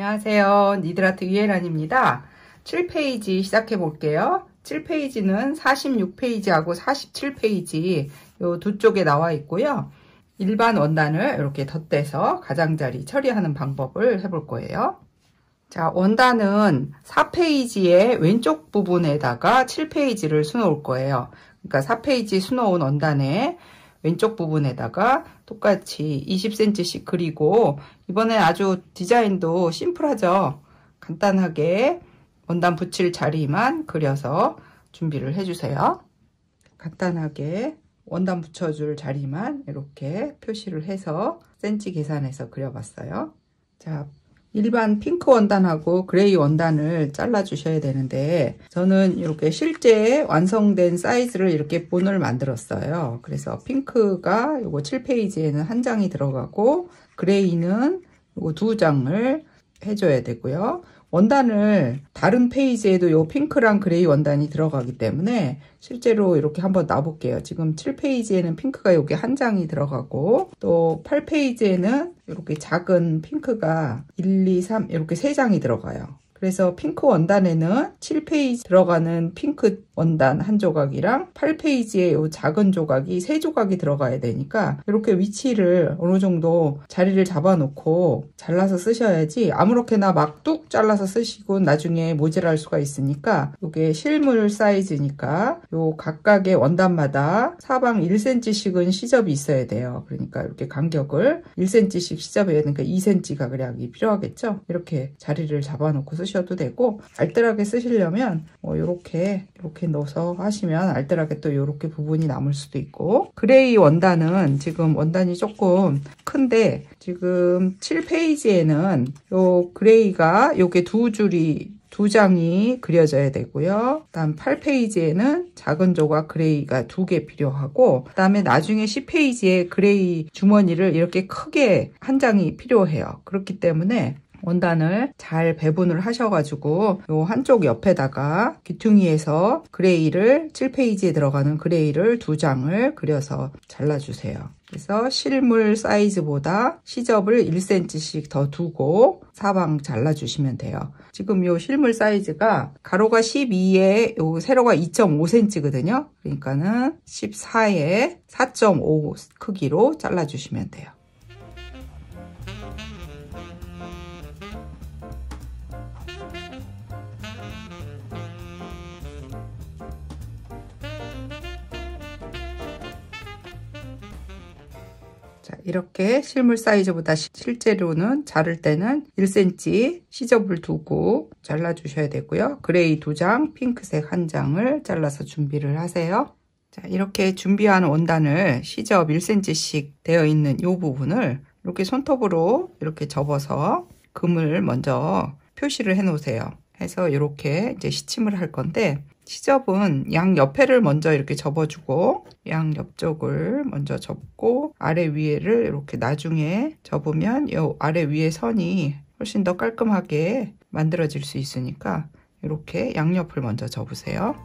안녕하세요. 니들아트 유혜란입니다. 7페이지 시작해 볼게요. 7페이지는 46페이지하고 47페이지 요 두 쪽에 나와 있고요. 일반 원단을 이렇게 덧대서 가장자리 처리하는 방법을 해볼 거예요. 자, 원단은 4페이지의 왼쪽 부분에다가 7페이지를 수놓을 거예요. 그러니까 4페이지 수놓은 원단에 왼쪽 부분에다가 똑같이 20cm씩 그리고, 이번에 아주 디자인도 심플하죠. 간단하게 원단 붙일 자리만 그려서 준비를 해주세요. 간단하게 원단 붙여줄 자리만 이렇게 표시를 해서 센치 계산해서 그려봤어요. 자, 일반 핑크 원단하고 그레이 원단을 잘라 주셔야 되는데, 저는 이렇게 실제 완성된 사이즈를 이렇게 본을 만들었어요. 그래서 핑크가 요거 7페이지에는 한 장이 들어가고, 그레이는 요거 2장을 해줘야 되고요. 원단을 다른 페이지에도 요 핑크랑 그레이 원단이 들어가기 때문에 실제로 이렇게 한번 놔볼게요. 지금 7페이지에는 핑크가 여기 한 장이 들어가고, 또 8페이지에는 이렇게 작은 핑크가 1, 2, 3 이렇게 3장이 들어가요. 그래서 핑크 원단에는 7페이지 들어가는 핑크 원단 한 조각이랑 8페이지에 이 작은 조각이 3조각이 들어가야 되니까 이렇게 위치를 어느 정도 자리를 잡아 놓고 잘라서 쓰셔야지, 아무렇게나 막 뚝 잘라서 쓰시고 나중에 모자랄 수가 있으니까, 이게 실물 사이즈니까 요 각각의 원단마다 사방 1cm씩은 시접이 있어야 돼요. 그러니까 이렇게 간격을 1cm씩 시접해야 되니까 2cm 가량이 필요하겠죠. 이렇게 자리를 잡아 놓고 쓰셔도 되고, 알뜰하게 쓰시려면 이렇게 넣어서 하시면 알뜰하게 또 이렇게 부분이 남을 수도 있고. 그레이 원단은 지금 원단이 조금 큰데, 지금 7페이지에는 요 그레이가 요게 2장이 그려져야 되고요. 다음 8페이지에는 작은 조각 그레이가 2개 필요하고, 그 다음에 나중에 10페이지에 그레이 주머니를 이렇게 크게 한 장이 필요해요. 그렇기 때문에 원단을 잘 배분을 하셔가지고 요 한쪽 옆에다가 귀퉁이에서 그레이를 7페이지에 들어가는 그레이를 2장을 그려서 잘라주세요. 그래서 실물 사이즈보다 시접을 1cm씩 더 두고 사방 잘라주시면 돼요. 지금 요 실물 사이즈가 가로가 12에 요 세로가 2.5cm거든요. 그러니까는 14에 4.5 크기로 잘라주시면 돼요. 자, 이렇게 실물 사이즈보다 실제로는 자를 때는 1cm 시접을 두고 잘라 주셔야 되고요. 그레이 2장, 핑크색 1장을 잘라서 준비를 하세요. 자, 이렇게 준비한 원단을 시접 1cm씩 되어 있는 이 부분을 이렇게 손톱으로 이렇게 접어서 금을 먼저 표시를 해 놓으세요. 해서 이렇게 이제 시침을 할 건데, 시접은 양 옆에를 먼저 이렇게 접어주고, 양 옆쪽을 먼저 접고, 아래 위에를 이렇게 나중에 접으면 이 아래 위에 선이 훨씬 더 깔끔하게 만들어질 수 있으니까 이렇게 양옆을 먼저 접으세요.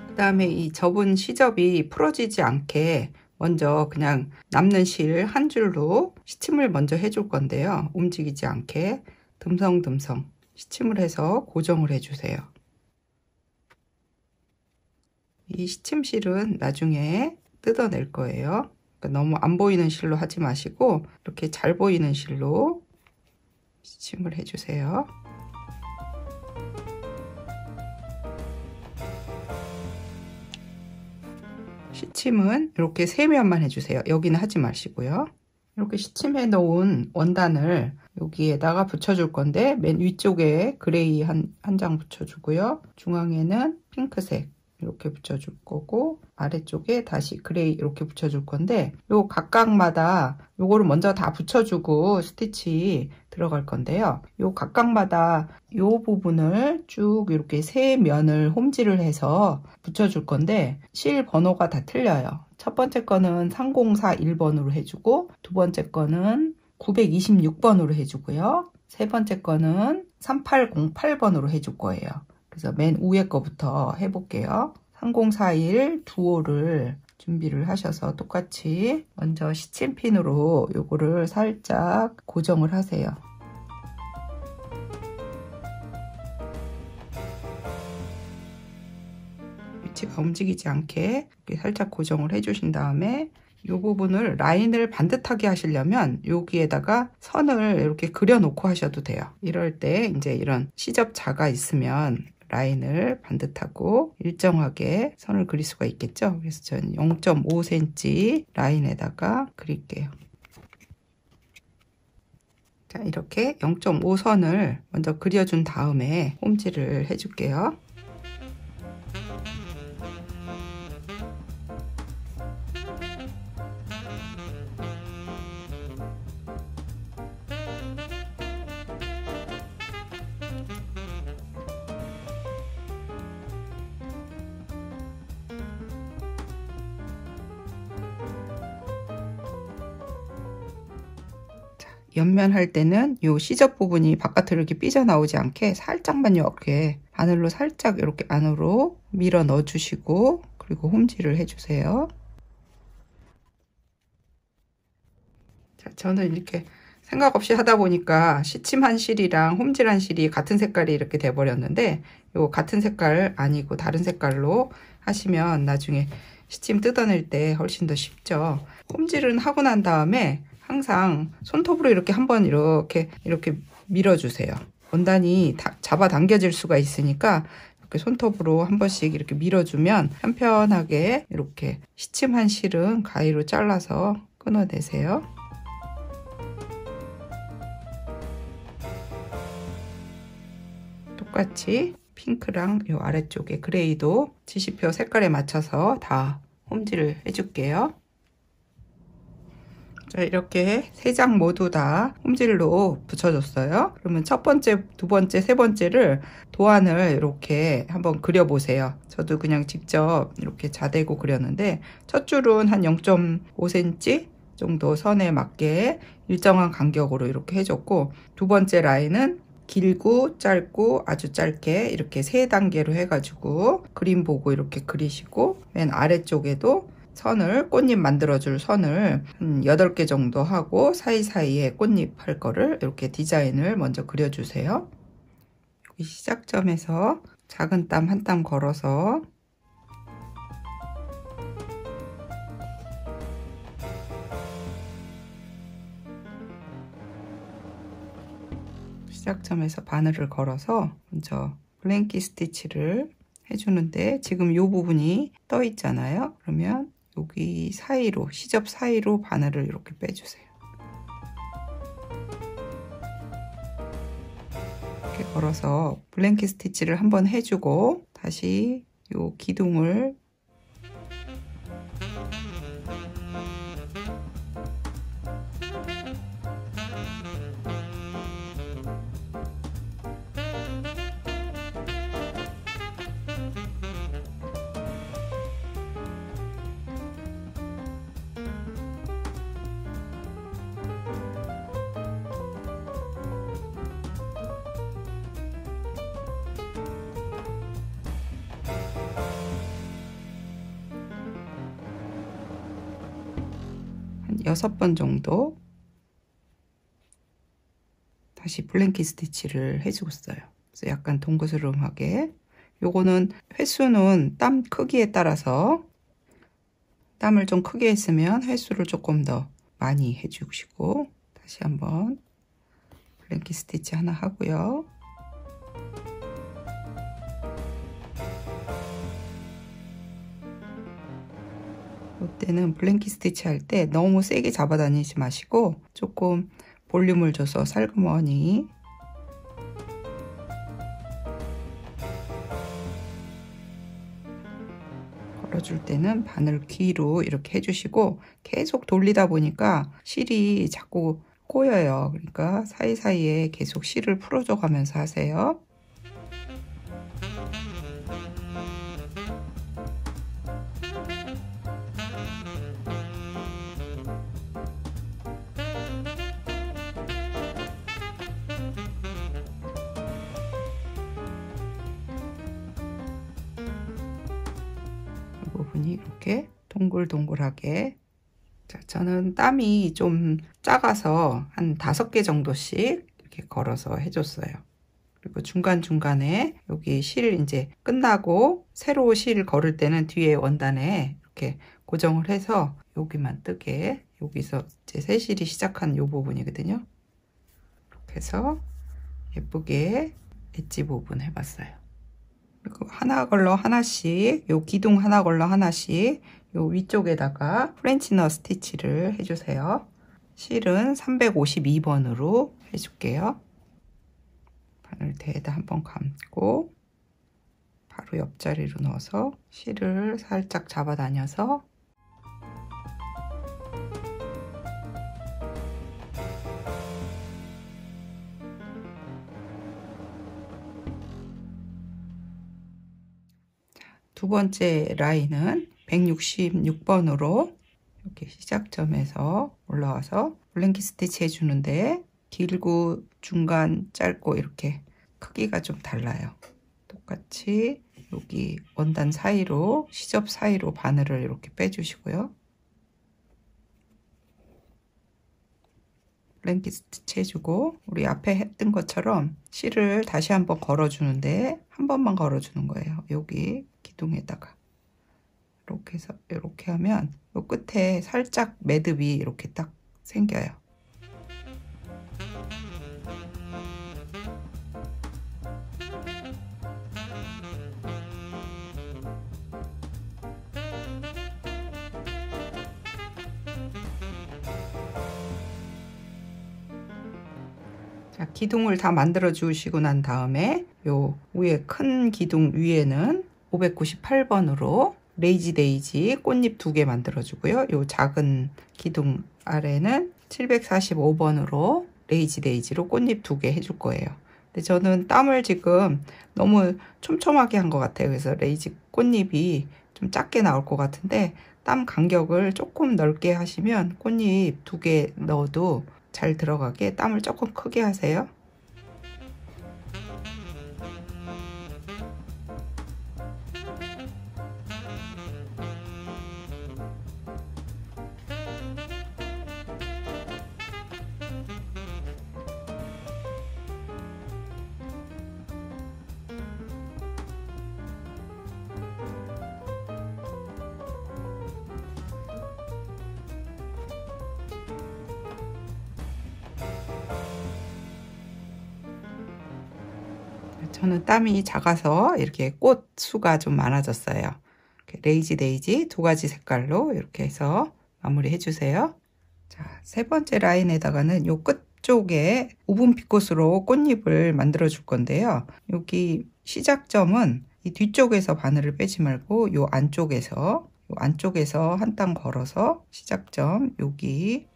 그 다음에 이 접은 시접이 풀어지지 않게 먼저 그냥 남는 실 한 줄로 시침을 먼저 해줄 건데요. 움직이지 않게 듬성듬성 시침을 해서 고정을 해주세요. 이 시침실은 나중에 뜯어낼 거예요. 그러니까 너무 안 보이는 실로 하지 마시고 이렇게 잘 보이는 실로 시침을 해주세요. 시침은 이렇게 3면만 해주세요. 여기는 하지 마시고요. 이렇게 시침해 놓은 원단을 여기에다가 붙여줄 건데, 맨 위쪽에 그레이 한 장 붙여주고요. 중앙에는 핑크색 이렇게 붙여줄 거고, 아래쪽에 다시 그레이 이렇게 붙여줄 건데, 요 각각마다 요거를 먼저 다 붙여주고 스티치 들어갈 건데요. 요 각각마다 요 부분을 쭉 이렇게 3면을 홈질을 해서 붙여줄 건데, 실 번호가 다 틀려요. 첫 번째 거는 3041번으로 해주고, 두 번째 거는 926번으로 해주고요. 세 번째 거는 3808번으로 해줄 거예요. 그래서 맨 위에 거부터 해볼게요. 3041 두호를 준비를 하셔서 똑같이 먼저 시침핀으로 요거를 살짝 고정을 하세요. 위치가 움직이지 않게 이렇게 살짝 고정을 해주신 다음에 이 부분을 라인을 반듯하게 하시려면 여기에다가 선을 이렇게 그려 놓고 하셔도 돼요. 이럴 때 이제 이런 시접자가 있으면 라인을 반듯하고 일정하게 선을 그릴 수가 있겠죠. 그래서 저는 0.5cm 라인에다가 그릴게요. 자, 이렇게 0.5 선을 먼저 그려준 다음에 홈질을 해줄게요. 옆면할 때는 이 시접 부분이 바깥으로 이렇게 삐져나오지 않게 살짝만 이렇게 바늘로 살짝 이렇게 안으로 밀어 넣어 주시고 그리고 홈질을 해주세요. 자, 저는 이렇게 생각 없이 하다 보니까 시침한 실이랑 홈질한 실이 같은 색깔이 이렇게 돼 버렸는데 요 같은 색깔 아니고 다른 색깔로 하시면 나중에 시침 뜯어낼 때 훨씬 더 쉽죠. 홈질은 하고 난 다음에 항상 손톱으로 이렇게 한번 이렇게 밀어주세요. 원단이 잡아 당겨질 수가 있으니까 이렇게 손톱으로 한 번씩 이렇게 밀어주면 편편하게 이렇게 시침한 실은 가위로 잘라서 끊어내세요. 똑같이 핑크랑 이 아래쪽에 그레이도 지시표 색깔에 맞춰서 다 홈질을 해줄게요. 자, 이렇게 3장 모두 다 홈질로 붙여줬어요. 그러면 첫 번째, 두 번째, 세 번째를 도안을 이렇게 한번 그려보세요. 저도 그냥 직접 이렇게 자대고 그렸는데 첫 줄은 한 0.5cm 정도 선에 맞게 일정한 간격으로 이렇게 해줬고 두 번째 라인은 길고 짧고 아주 짧게 이렇게 3단계로 해가지고 그림 보고 이렇게 그리시고 맨 아래쪽에도 선을 꽃잎 만들어줄 선을 한 8개 정도 하고 사이사이에 꽃잎 할 거를 이렇게 디자인을 먼저 그려주세요. 여기 시작점에서 작은 땀 한 땀 걸어서 시작점에서 바늘을 걸어서 먼저 블랭키 스티치를 해주는데 지금 이 부분이 떠 있잖아요. 그러면 여기 사이로 시접 사이로 바늘을 이렇게 빼주세요. 이렇게 걸어서 블랭키 스티치를 한번 해주고 다시 이 기둥을 한 6번 정도 다시 블랭키 스티치를 해주었어요. 그래서 약간 동그스름하게 요거는 횟수는 땀 크기에 따라서 땀을 좀 크게 했으면 횟수를 조금 더 많이 해주시고 다시 한번 블랭키 스티치 하나 하고요. 이때는 블랭키 스티치 할 때 너무 세게 잡아 다니지 마시고 조금 볼륨을 줘서 살그머니 걸어줄 때는 바늘 귀로 이렇게 해주시고 계속 돌리다 보니까 실이 자꾸 꼬여요. 그러니까 사이사이에 계속 실을 풀어줘 가면서 하세요. 부분이 이렇게 동글동글하게. 자, 저는 땀이 좀 작아서 한 5개 정도씩 이렇게 걸어서 해줬어요. 그리고 중간중간에 여기 실 이제 끝나고 새로 실 걸을 때는 뒤에 원단에 이렇게 고정을 해서 여기만 뜨게, 여기서 이제 새 실이 시작한 요 부분이거든요. 이렇게 해서 예쁘게 엣지 부분 해봤어요. 그리고 하나 걸러 하나씩, 요 기둥 하나 걸러 하나씩 요 위쪽에다가 프렌치 너 스티치를 해주세요. 실은 352번으로 해줄게요. 바늘 대에다 한번 감고 바로 옆자리로 넣어서 실을 살짝 잡아다녀서 두 번째 라인은 166번으로 이렇게 시작점에서 올라와서 블랭킷 스티치 해주는데 길고 중간 짧고 이렇게 크기가 좀 달라요. 똑같이 여기 원단 사이로, 시접 사이로 바늘을 이렇게 빼주시고요. 블랭킷 스티치 해주고 우리 앞에 했던 것처럼 실을 다시 한번 걸어주는데 한 번만 걸어주는 거예요. 여기 기둥에다가 이렇게 해서 이렇게 하면 요 끝에 살짝 매듭이 이렇게 딱 생겨요. 자, 기둥을 다 만들어 주시고 난 다음에 요 위에 큰 기둥 위에는 598번으로 레이지 데이지 꽃잎 2개 만들어 주고요. 요 작은 기둥 아래는 745번으로 레이지 데이지로 꽃잎 2개 해줄 거예요. 근데 저는 땀을 지금 너무 촘촘하게 한 것 같아요. 그래서 레이지 꽃잎이 좀 작게 나올 것 같은데 땀 간격을 조금 넓게 하시면 꽃잎 2개 넣어도 잘 들어가게 땀을 조금 크게 하세요. 저는 땀이 작아서 이렇게 꽃 수가 좀 많아졌어요. 레이지 데이지 2가지 색깔로 이렇게 해서 마무리 해주세요. 자, 세 번째 라인에다가는 요 끝쪽에 우분 피꽃으로 꽃잎을 만들어 줄 건데요. 여기 시작점은 이 뒤쪽에서 바늘을 빼지 말고 요 안쪽에서 한 땀 걸어서 시작점 여기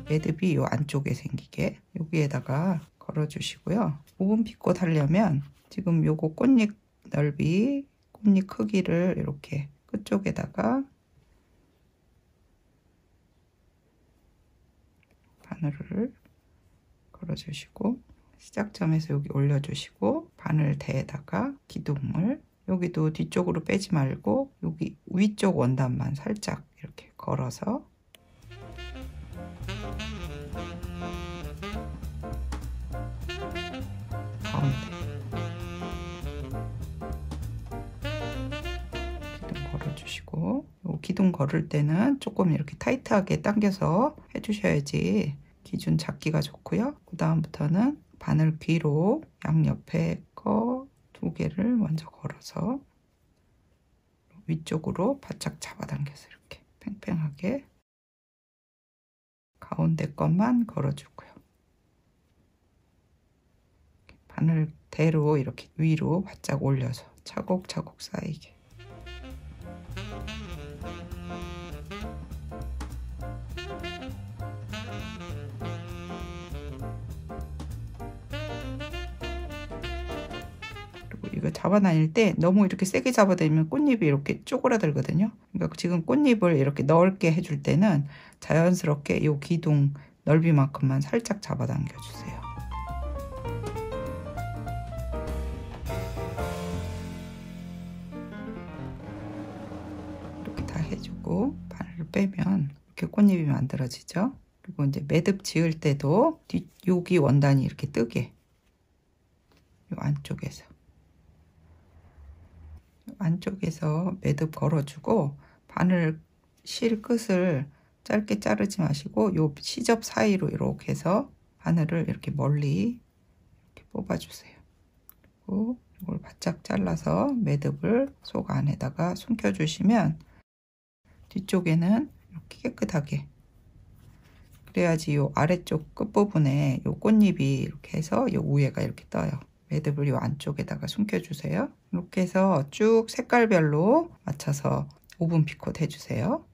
매듭이 요 안쪽에 생기게 여기에다가 걸어 주시고요. 우분 피꽃 하려면 지금 요거 꽃잎 넓이, 꽃잎 크기를 이렇게 끝쪽에다가 바늘을 걸어 주시고 시작점에서 여기 올려 주시고 바늘 대에다가 기둥을 여기도 뒤쪽으로 빼지 말고 여기 위쪽 원단만 살짝 이렇게 걸어서 가운데 기둥 걸어주시고 기둥 걸을 때는 조금 이렇게 타이트하게 당겨서 해주셔야지 기준 잡기가 좋고요. 그 다음부터는 바늘 귀로 양옆에 거 2개를 먼저 걸어서 위쪽으로 바짝 잡아당겨서 이렇게 팽팽하게 가운데 것만 걸어주고요. 바늘 대로 이렇게 위로 바짝 올려서 차곡차곡 쌓이게. 그리고 이거 잡아다닐 때 너무 이렇게 세게 잡아다니면 꽃잎이 이렇게 쪼그라들거든요. 그러니까 지금 꽃잎을 이렇게 넓게 해줄 때는 자연스럽게 이 기둥 넓이만큼만 살짝 잡아당겨 주세요. 이렇게 다 해주고 바늘을 빼면 이렇게 꽃잎이 만들어지죠. 그리고 이제 매듭 지을 때도 여기 원단이 이렇게 뜨게 요 안쪽에서 매듭 걸어주고 바늘 실 끝을 짧게 자르지 마시고 요 시접 사이로 이렇게 해서 바늘을 이렇게 멀리 이렇게 뽑아주세요. 그리고 이걸 바짝 잘라서 매듭을 속 안에다가 숨겨주시면 뒤쪽에는 이렇게 깨끗하게, 그래야지 요 아래쪽 끝부분에 요 꽃잎이 이렇게 해서 요 위에가 이렇게 떠요. 매듭을 요 안쪽에다가 숨겨주세요. 이렇게 해서 쭉 색깔별로 맞춰서 오븐 피콧 해주세요.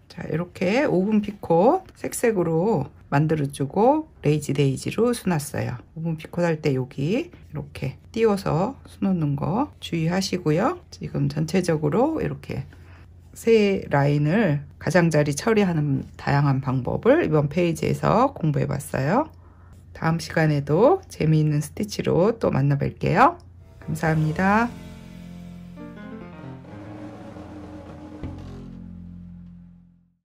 자, 이렇게 오븐 피콧 색색으로 만들어주고 레이지 데이지로 수놨어요. 오븐 피콧 할 때 여기 이렇게 띄워서 수놓는 거 주의하시고요. 지금 전체적으로 이렇게 세 라인을 가장자리 처리하는 다양한 방법을 이번 페이지에서 공부해 봤어요. 다음 시간에도 재미있는 스티치로 또 만나 뵐게요. 감사합니다.